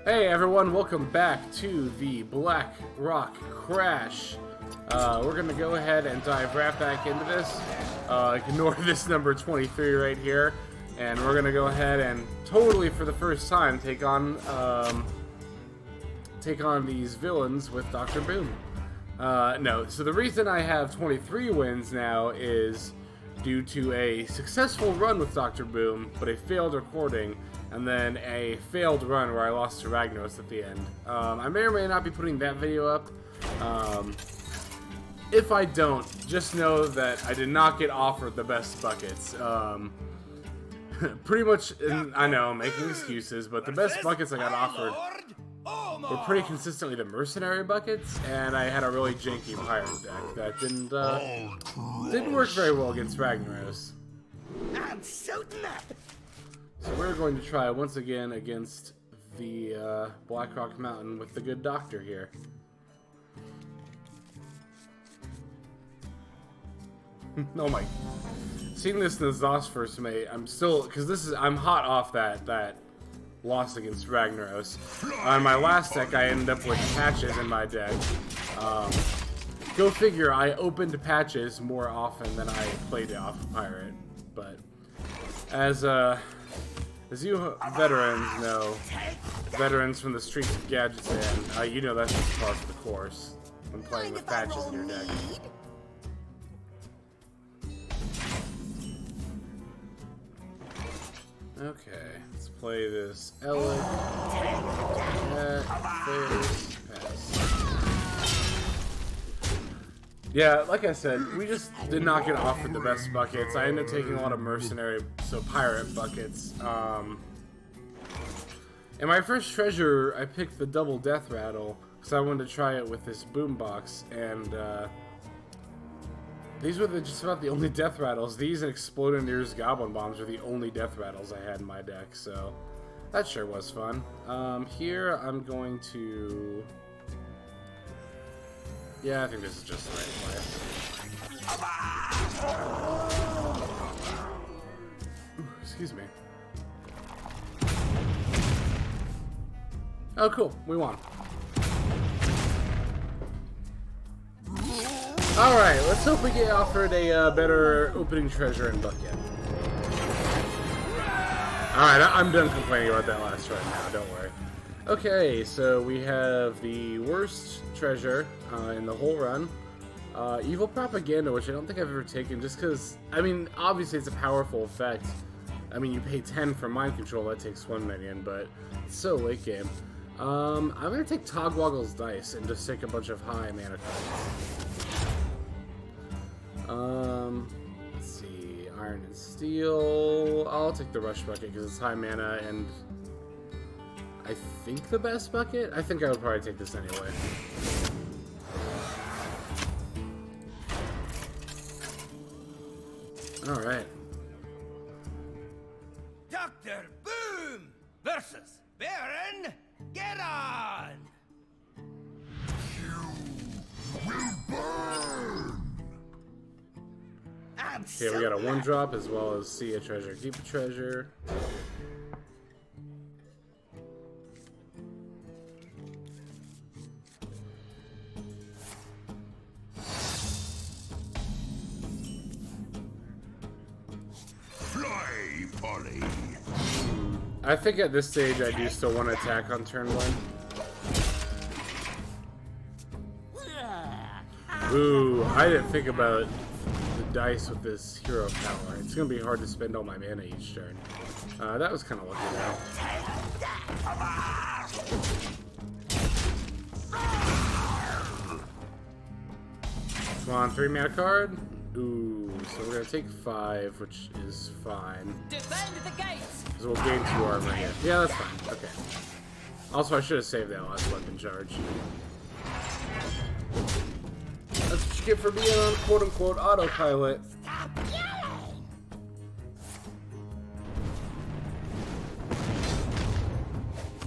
Hey everyone, welcome back to the Blackrock Crash. We're gonna go ahead and dive right back into this. Ignore this number 23 right here, and we're gonna go ahead and totally, for the first time, take on these villains with Dr. Boom. No, so the reason I have 23 wins now is due to a successful run with Dr. Boom, but a failed recording, and then a failed run where I lost to Ragnaros at the end. I may or may not be putting that video up. If I don't, just know that I did not get offered the best buckets. Pretty much, I know, I'm making excuses, but the best buckets I got offered were pretty consistently the mercenary buckets, and I had a really janky pirate deck that didn't work very well against Ragnaros. So we're going to try once again against the Blackrock Mountain with the good doctor here. Oh my! Seeing this in the Zos first mate, I'm still, because I'm hot off that loss against Ragnaros. On my last deck, I ended up with patches in my deck. Go figure, I opened patches more often than I played it off of Pirate. But as you veterans know, veterans from the streets of Gadgetan, you know that's just part of the course when playing with patches in your deck. Okay, let's play this Elec. Yeah, like I said, we just did not get offered the best buckets. I ended up taking a lot of mercenary, so pirate buckets. In my first treasure, I picked the double death rattle because I wanted to try it with this boombox, and these were just about the only death rattles. These and Explodinier's Goblin Bombs were the only death rattles I had in my deck, so that sure was fun. Here I'm going to... Yeah, I think this is just the right play. Ooh, excuse me. Oh, cool. We won. Alright, let's hope we get offered a better opening treasure and bucket. Alright, I'm done complaining about that last run now, don't worry. Okay, so we have the worst treasure in the whole run. E.V.I.L Propaganda, which I don't think I've ever taken, just because, I mean, obviously it's a powerful effect. I mean, you pay 10 for mind control, that takes 1 minion, but it's so late game. I'm going to take Togwaggle's Dice and just take a bunch of high mana cards. Let's see, Iron and Steel. I'll take the Rush Bucket because it's high mana and I think the best bucket? I think I would probably take this anyway. Alright. Dr. Boom versus Baron Geron! You will burn! Okay, we got a 1-drop as well as see a treasure, keep a treasure. Fly, Polly! I think at this stage I do still want to attack on turn 1. Ooh, I didn't think about the dice with this hero power. It's going to be hard to spend all my mana each turn. That was kind of lucky though. Come on, 3 mana card. Ooh, so we're going to take 5, which is fine. Defend the gates! So we'll gain 2 armor here. Yeah, that's fine. Okay. Also, I should have saved that last weapon charge. That's what you get for being on quote-unquote autopilot. Stop yelling!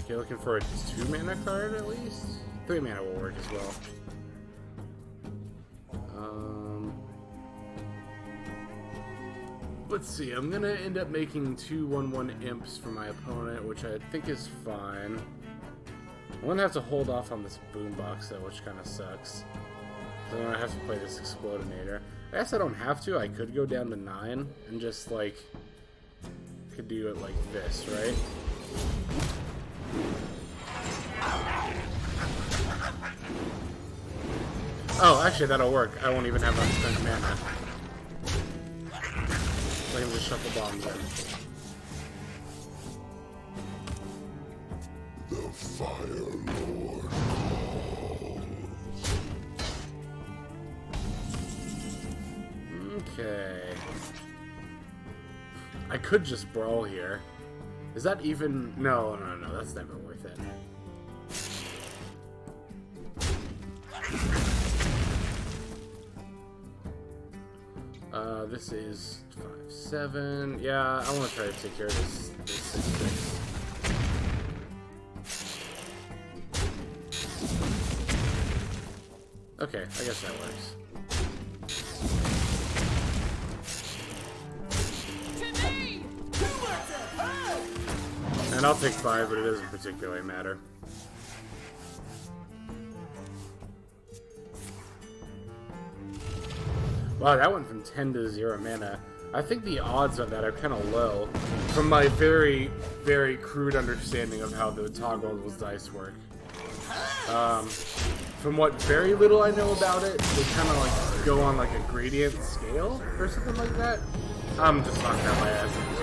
Okay, looking for a 2 mana card at least? 3 mana will work as well. Let's see, I'm gonna end up making 2/1/1 imps for my opponent, which I think is fine. I'm gonna have to hold off on this boombox though, which kind of sucks. Then I have to play this Explodinator. I guess I don't have to. I could go down to 9 and just like could do it like this, right? Oh, actually that'll work. I won't even have unspent mana. I can just shuffle bombs in. The Fire Lord calls. Okay. I could just brawl here. Is that even... No, that's never worth it. This is 5-7. Yeah, I want to try to take care of this 6-6. Okay, I guess that works. And I'll take 5, but it doesn't particularly matter. Wow, that went from 10 to 0 mana. I think the odds of that are kind of low, from my very, very crude understanding of how the toggles dice work. From what very little I know about it, they kind of like go on like a gradient scale or something like that. I'm just knocking out my ass at this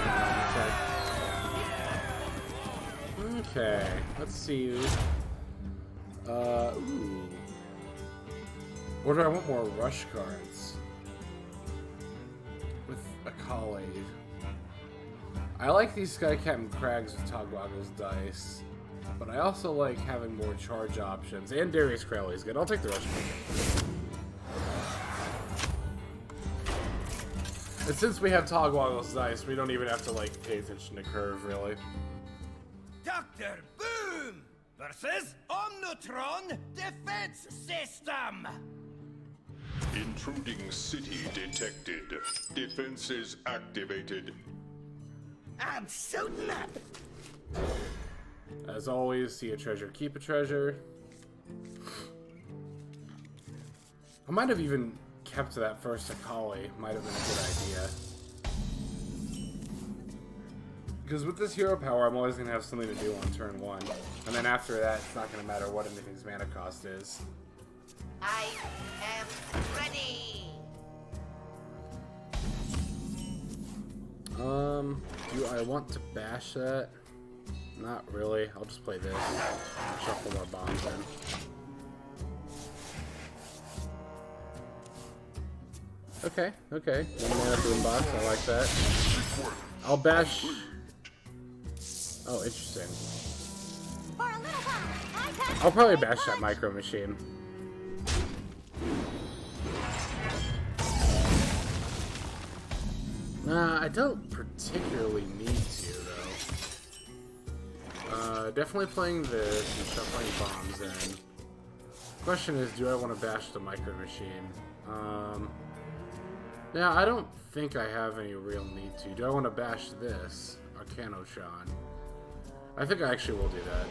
point. Okay, let's see. Ooh. Or do I want more rush cards? With a Kali. I like these Skycap and Crags with Togwaggle's dice, but I also like having more charge options. And Darius Crowley's good. I'll take the rush card. And since we have Togwaggle's dice, we don't even have to like pay attention to curve, really. Dr. Boom versus Omnitron Defense System. Intruding city detected. Defenses activated. I'm shooting up. As always, see a treasure, keep a treasure. I might have even kept that first Akali. Might have been a good idea. Because with this hero power, I'm always going to have something to do on turn 1. And then after that, it's not going to matter what anything's mana cost is. I am ready. Do I want to bash that? Not really. I'll just play this. Shuffle more bombs in. Okay, okay. 1 mana boombox. I like that. I'll bash. Oh, interesting. For a little while, I can I'll probably bash that micro machine. Nah, I don't particularly need to, though. Definitely playing this and shuffling bombs in. Question is, do I want to bash the micro machine? Now, I don't think I have any real need to. Do I want to bash this? Arcano-chan. I think I actually will do that.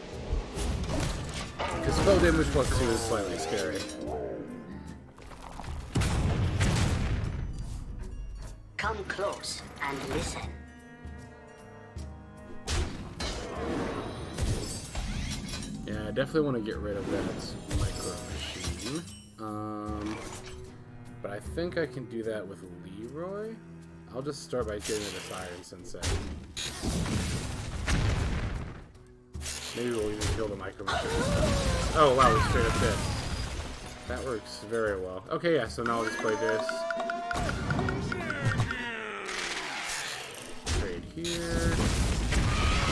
Because spell damage plus 2 is slightly scary. Come close and listen. Yeah, I definitely want to get rid of that micro machine. But I think I can do that with Leroy. I'll just start by getting this Iron Sensei. Maybe we'll even kill the micro machine. Oh wow, we straight up hit. That works very well. Okay, yeah, so now I'll just play this. Trade here.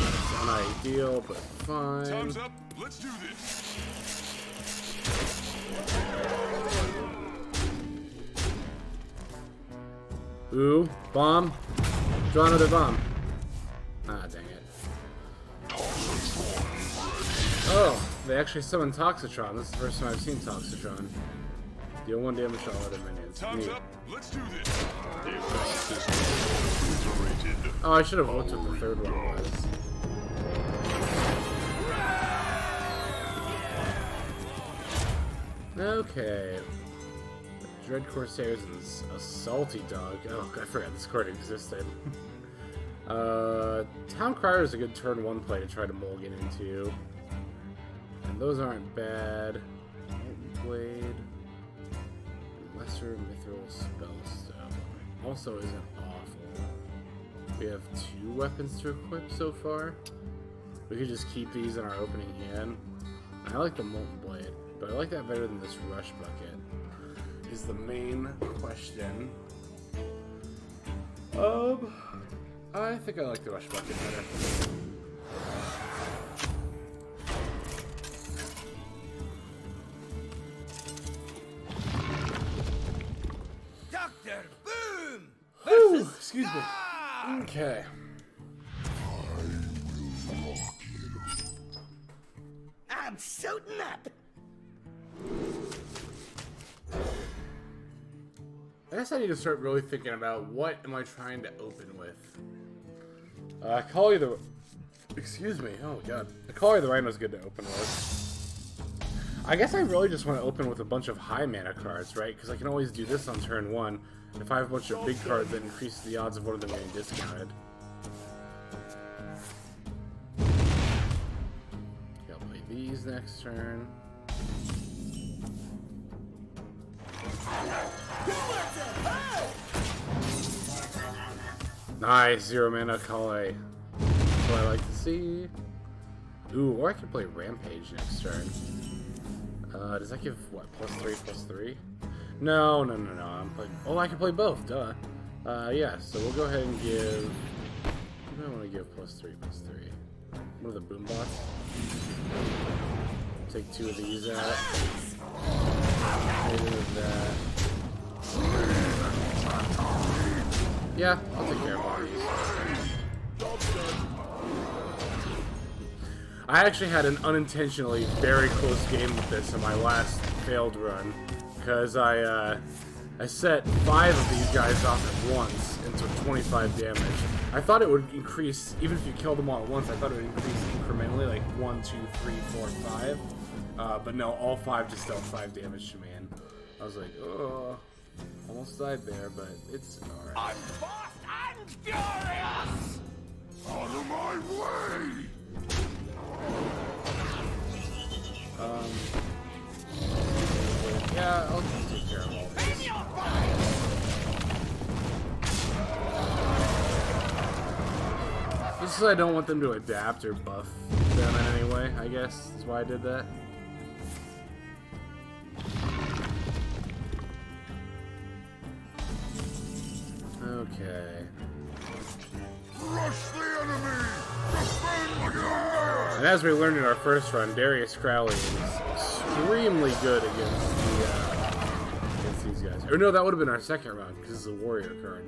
It's unideal, but fine. Time's up. Let's do this. Ooh, bomb. Draw another bomb. Ah, dang it. Oh, they actually summoned Toxitron. This is the first time I've seen Toxitron. Deal 1 damage to all other minions. Time's Neat. up. Let's do this. Defense system obliterated. Oh, I should have looked what the third one was. Okay. Dread Corsairs and a Salty Dog. Oh, I forgot this card existed. Town Crier is a good turn 1 play to try to mulligan into. And those aren't bad. Blade. Lesser Mithril Spellstone. Also isn't awful. We have 2 weapons to equip so far. We could just keep these in our opening hand. I like the Molten Blade, but I like that better than this Rush Bucket. Is the main question. I think I like the Rush Bucket better. Dr. Boom! Whew, excuse me. Okay. I'm suiting up. I guess I need to start really thinking about what am I trying to open with. Excuse me. Oh god. The Collar of the Rhino is good to open with. I guess I really just want to open with a bunch of high mana cards, right? Because I can always do this on turn 1. If I have a bunch of big cards, that increases the odds of one of them getting discounted. I'll play these next turn. Nice, 0 mana Kale. That's what I like to see. Ooh, or I can play Rampage next turn. Does that give, what, +3/+3? No. I'm playing. Oh, I can play both, duh. Yeah, so we'll go ahead and give. What do I want to give +3/+3? One of the boom bots. Take 2 of these out. Get rid of that. Yeah, I'll take care of all these. I actually had an unintentionally very close game with this in my last failed run, because I set 5 of these guys off at once and took 25 damage. I thought it would increase, even if you killed them all at once, I thought it would increase incrementally, like 1, 2, 3, 4, 5. But no, all 5 just dealt 5 damage to me, and I was like, oh, almost died there, but it's alright. I'm fast and furious! Out of my way! Yeah, I'll take care of all this. In your face! Just because I don't want them to adapt or buff them in any way, I guess, is why I did that. Okay. Rush the enemy! Defend like an iron! And as we learned in our first run, Darius Crowley is extremely good against these guys. Or no, that would have been our second run, because it's a warrior card.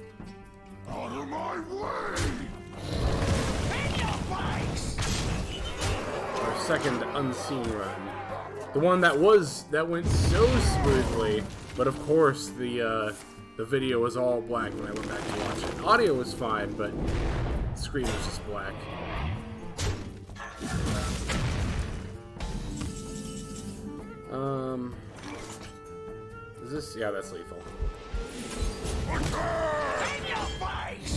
Out of my way! In your face! Our second unseen run. The one that went so smoothly, but of course the video was all black when I went back to watch it. Audio was fine, but the screen was just black. Is this? Yeah, that's lethal. In your face!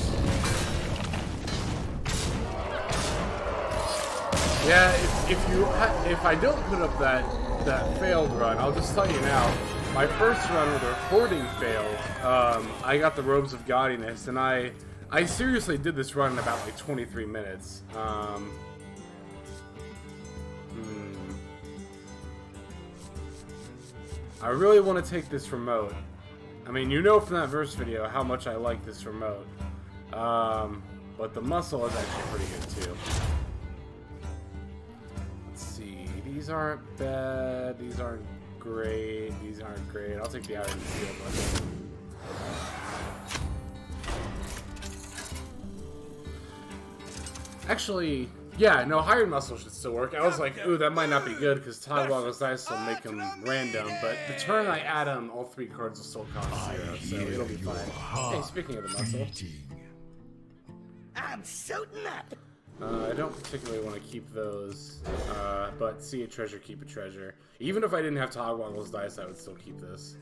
Yeah, if I don't put up that failed run, I'll just tell you now. My first run with the recording failed. I got the Robes of Gaudiness, and I seriously did this run in about like 23 minutes. I really want to take this remote. I mean, you know from that verse video how much I like this remote. But the muscle is actually pretty good too. Let's see. These aren't bad. These aren't great. These aren't great. I'll take the Iron Steel weapon. Actually, yeah, no, Hired Muscle should still work. I was like, ooh, that might not be good because Togwaggle's Dice will make them random, but the turn I add them, all 3 cards will still cost 0, so it'll be fine. Hey, speaking of the muscle. I'm suiting up. I don't particularly want to keep those, but see a treasure, keep a treasure. Even if I didn't have Togwaggle's dice, I would still keep this.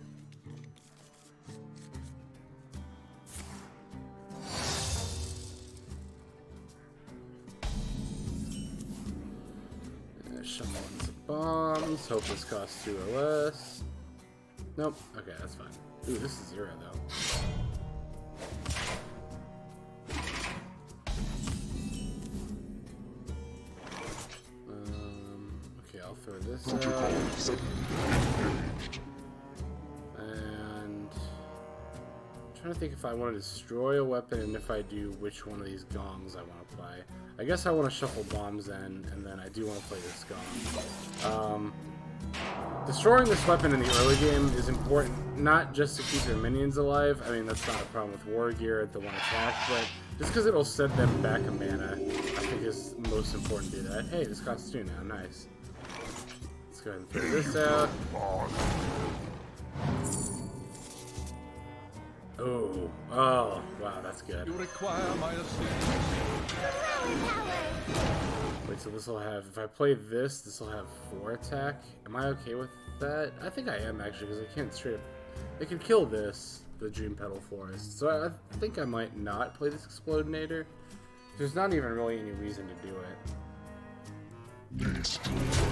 Shuffle in some bombs. Hope this costs 2 or less. Nope. Okay, that's fine. Ooh, this is 0 though. Okay, I'll throw this out. And I'm trying to think if I want to destroy a weapon, and if I do, which one of these gongs I want to play. I guess I want to shuffle bombs in, and then I do want to play this gong. Destroying this weapon in the early game is important, not just to keep your minions alive. I mean, that's not a problem with War Gear at the one attack, but just because it'll set them back a mana, I think is most important to do that. Hey, this costs 2 now. Nice. Let's go ahead and throw this out. Oh, wow, that's good. You require my assistance. Wait, so this will have, if I play this, this will have 4 attack. Am I okay with that? I think I am, actually, because I can't straight up, they can kill this, the Dream Petal Forest. So I think I might not play this Explodinator. There's not even really any reason to do it.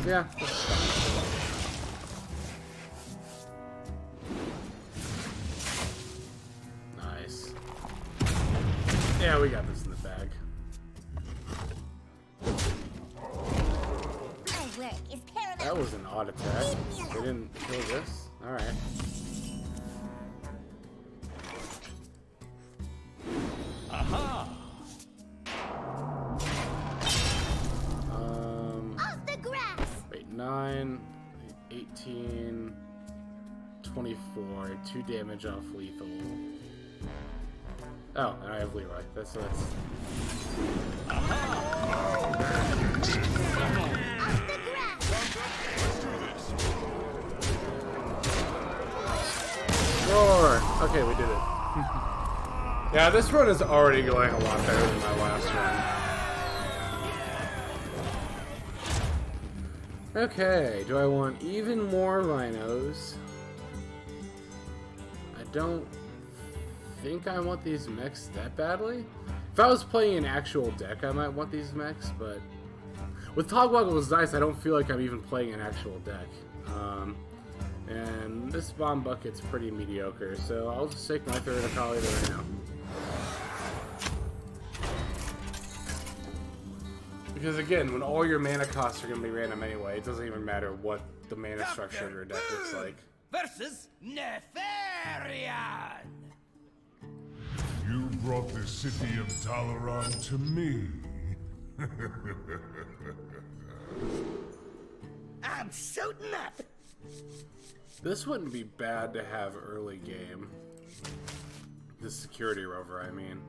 Yeah, that's fine. Yeah, we got this in the bag. My work is paramount. That was an odd attack. They didn't kill this? Alright. Aha! Off the grass. Wait, 9, 18, 24, 2 damage off lethal. Oh, and I have Leroy. That's Off the grass. Roar! Okay, we did it. Yeah, this run is already going a lot better than my last run. Okay, do I want even more rhinos? I don't think I want these mechs that badly. If I was playing an actual deck, I might want these mechs, but with Togwaggle's dice, I don't feel like I'm even playing an actual deck. And this bomb bucket's pretty mediocre, so I'll just take my third Akali right now. Because again, when all your mana costs are going to be random anyway, it doesn't even matter what the mana structure of your deck looks like. Versus Nefarian. You brought the city of Talaran to me. I'm suiting up. This wouldn't be bad to have early game. The security rover, I mean.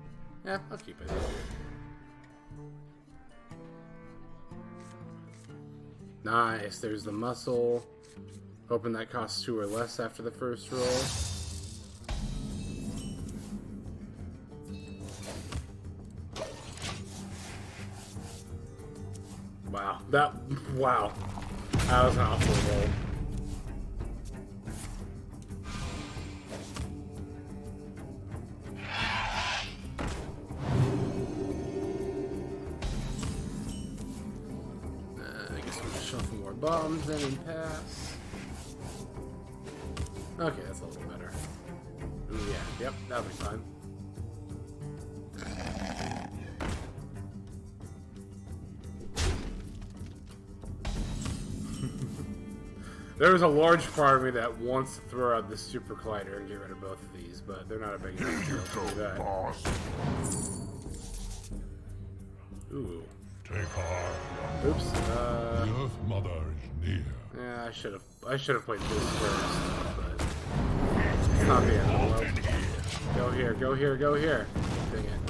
Yeah, I'll keep it. Nice, there's the muscle. Hoping that costs 2 or less after the first roll. Wow, that was an awful roll. I guess we'll just shuffle more bombs then and pass. Okay, that's a little better. Ooh, yeah, yep, that'll be fine. There was a large part of me that wants to throw out this super collider and get rid of both of these, but they're not a big enough deal to do that. Boss. Ooh. Take heart. Oops. The Earth Mother is near. Yeah, I should have played this first, but it's not the end of the world. Go here, go here, go here. Dang it.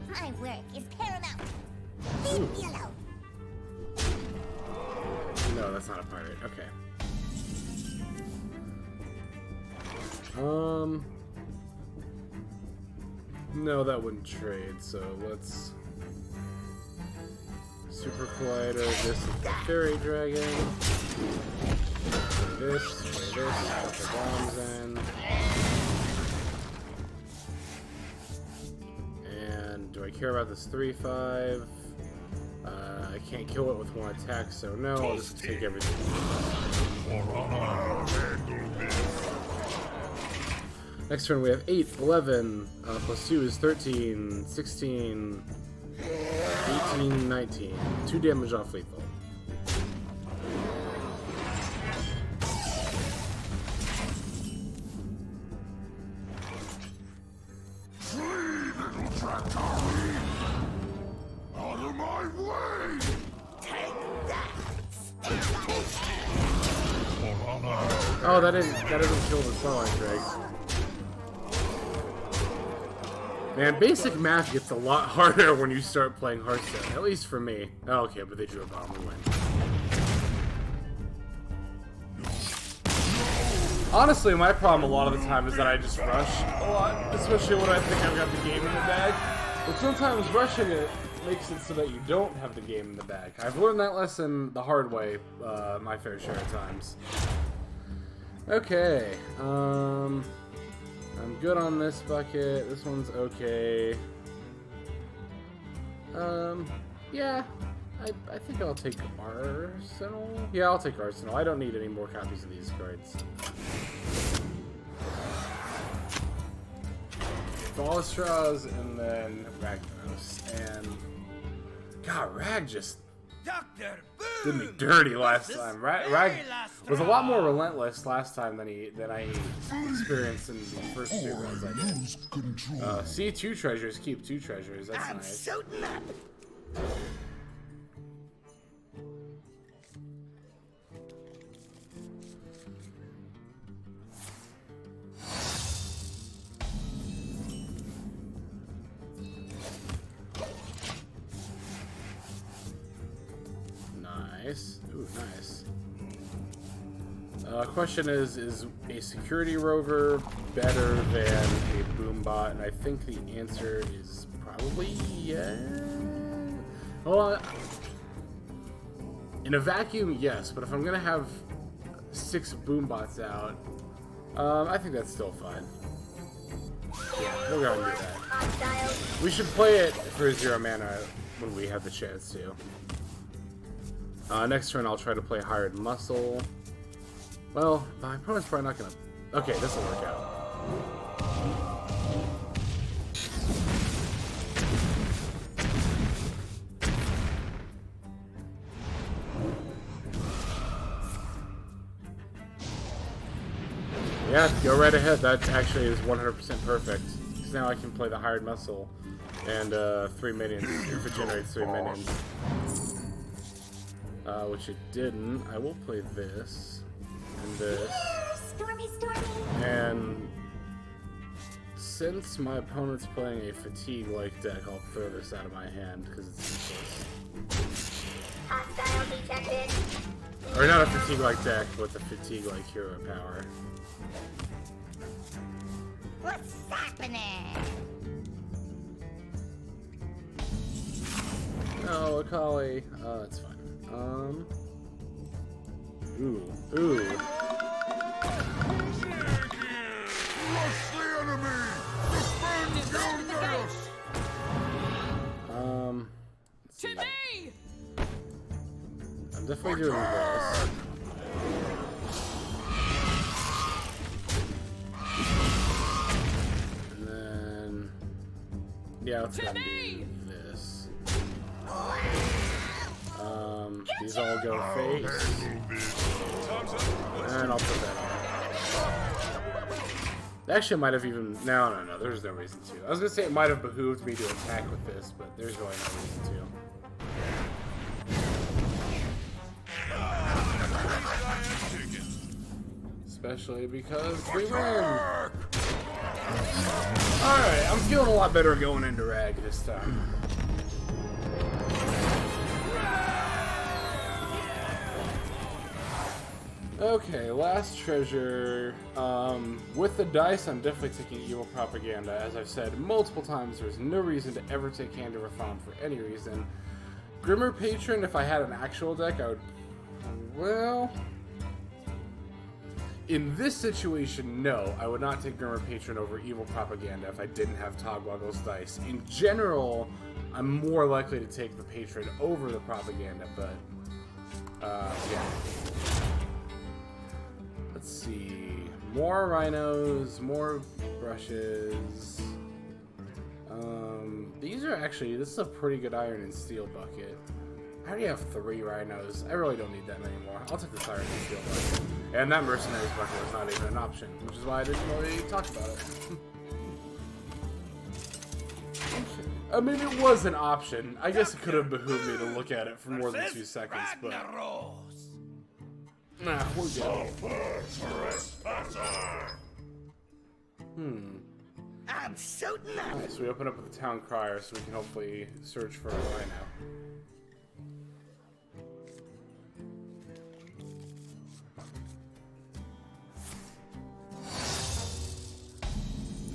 My work is paramount. Ooh. Leave me alone. No, that's not a pirate. Okay. No, that wouldn't trade, so let's... Super Collider, this is the Fairy Dragon. Play this, put the bombs in. And do I care about this 3/5? I can't kill it with one attack, so no, I'll just take everything. Next turn we have 8, 11, plus 2 is 13, 16, 18, 19. 2 damage off lethal. Out of my way! Oh, that doesn't kill the Starlight Drake. Man, basic math gets a lot harder when you start playing Hearthstone, at least for me. Oh, okay, but they drew a bomb, we win. Honestly, my problem a lot of the time is that I just rush a lot, especially when I think I've got the game in the bag. But sometimes rushing it makes it so that you don't have the game in the bag. I've learned that lesson the hard way, my fair share of times. Okay, I'm good on this bucket. This one's okay. Yeah, I think I'll take Arsenal. Yeah, I'll take Arsenal. I don't need any more copies of these cards. Balustra's and then Ragnaros. And God, Rag just Dr. did me dirty last time. Rag was a lot more relentless last time than I experienced in the first 2 runs I did. See 2 treasures, keep 2 treasures. That's I'm nice. suiting up. Nice. Ooh, nice. Question is a security rover better than a boombot? And I think the answer is probably yeah. Well, in a vacuum, yes. But if I'm gonna have 6 boombots out, I think that's still fine. Yeah, we're gonna do that. We should play it for 0 mana when we have the chance to. Next turn, I'll try to play Hired Muscle. Well, my opponent's probably not gonna... Okay, this will work out. Yeah, go right ahead. That actually is 100% perfect. Because now I can play the Hired Muscle and 3 minions, if it generates 3 minions. Which it didn't. I will play this and this. Stormy, stormy. And since my opponent's playing a fatigue-like deck, I'll throw this out of my hand because it's useless. Hostile detected. Or not a fatigue-like deck, but a fatigue-like hero power. What's happening? No, Akali. That's fine. Ooh. Rush the enemy! Defend yourself! Let's see. I'm definitely doing this. And then... Yeah, let's go and do this. These all go face. And I'll put that on. Actually, I might have even... No, there's no reason to. I was going to say it might have behooved me to attack with this, but there's really no reason to. Especially because we win! Alright, I'm feeling a lot better going into Rag this time. Okay, last treasure. With the dice, I'm definitely taking evil propaganda. As I've said multiple times, there's no reason to ever take Hand Over Found for any reason. Grimmer Patron, if I had an actual deck, I would... Well... In this situation, no. I would not take Grimmer Patron over evil propaganda if I didn't have Togwaggle's dice. In general, I'm more likely to take the Patron over the propaganda, but... yeah. Let's see. More rhinos, more brushes. These are actually, this is a pretty good iron and steel bucket. I already have 3 rhinos. I really don't need them anymore. I'll take this iron and steel bucket. And that mercenaries bucket was not even an option, which is why I didn't really talk about it. I mean, it was an option. I guess it could have behooved me to look at it for more than 2 seconds, but... Nah, we're good. I'm shooting up. Alright, so we open up with the town crier so we can hopefully search for a rhino.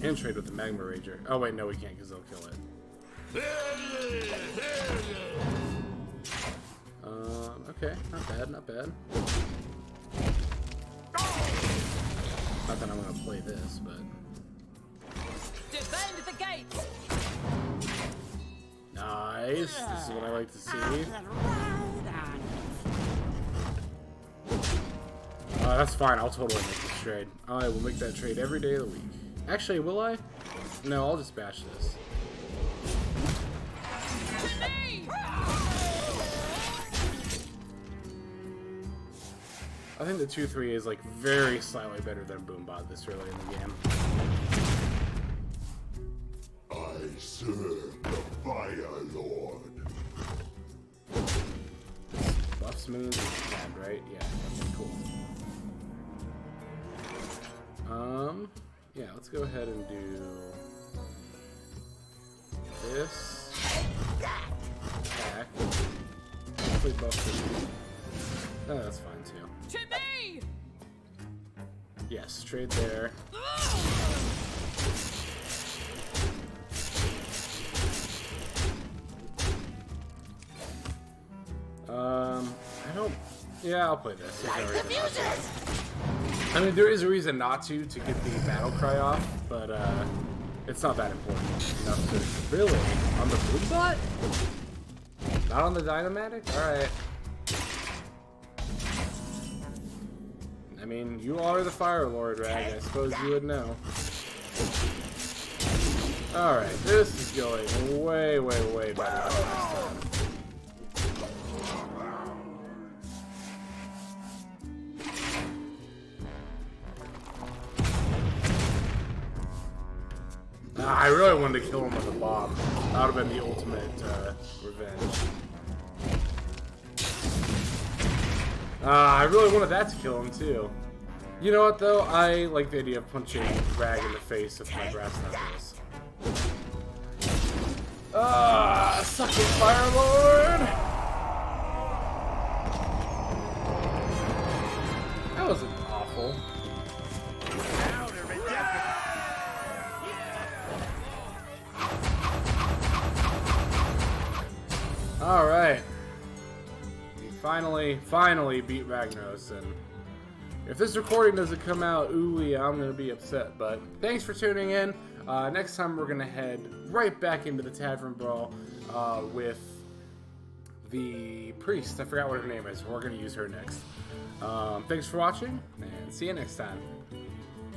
And trade with the Magma Rager. Oh wait, no we can't because they'll kill it. Okay, not bad, not bad. Not that I'm gonna play this, but... Defend the gates! Nice, this is what I like to see. That's fine, I'll totally make this trade. I will make that trade every day of the week. Actually, will I? No, I'll just bash this. I think the 2-3 is like very slightly better than Boombot this early in the game. I serve the Fire Lord. Buffs minions is bad, right? Yeah, okay, cool. Yeah, let's go ahead and do this. Attack. Hopefully buff this. Oh, that's fine too. To me! Yes, trade there. I don't... Yeah, I'll play this. There's no reason not to. I mean, there is a reason not to get the battle cry off, but it's not that important enough to... Really? On the Boombot? Not on the Dynamatic? Alright. I mean, you are the Fire Lord, Rag. I suppose you would know. Alright, this is going way, way, way better than last time. I really wanted to kill him with a bomb. That would have been the ultimate revenge. I really wanted that to kill him too. You know what though? I like the idea of punching Rag in the face with my brass knuckles. Suck it, Fire Lord! That wasn't awful. Alright. We finally beat Ragnaros, and if this recording doesn't come out, ooh, I'm gonna be upset, but thanks for tuning in. Next time we're gonna head right back into the Tavern Brawl with the priest. I forgot what her name is. We're gonna use her next. Thanks for watching, and see you next time.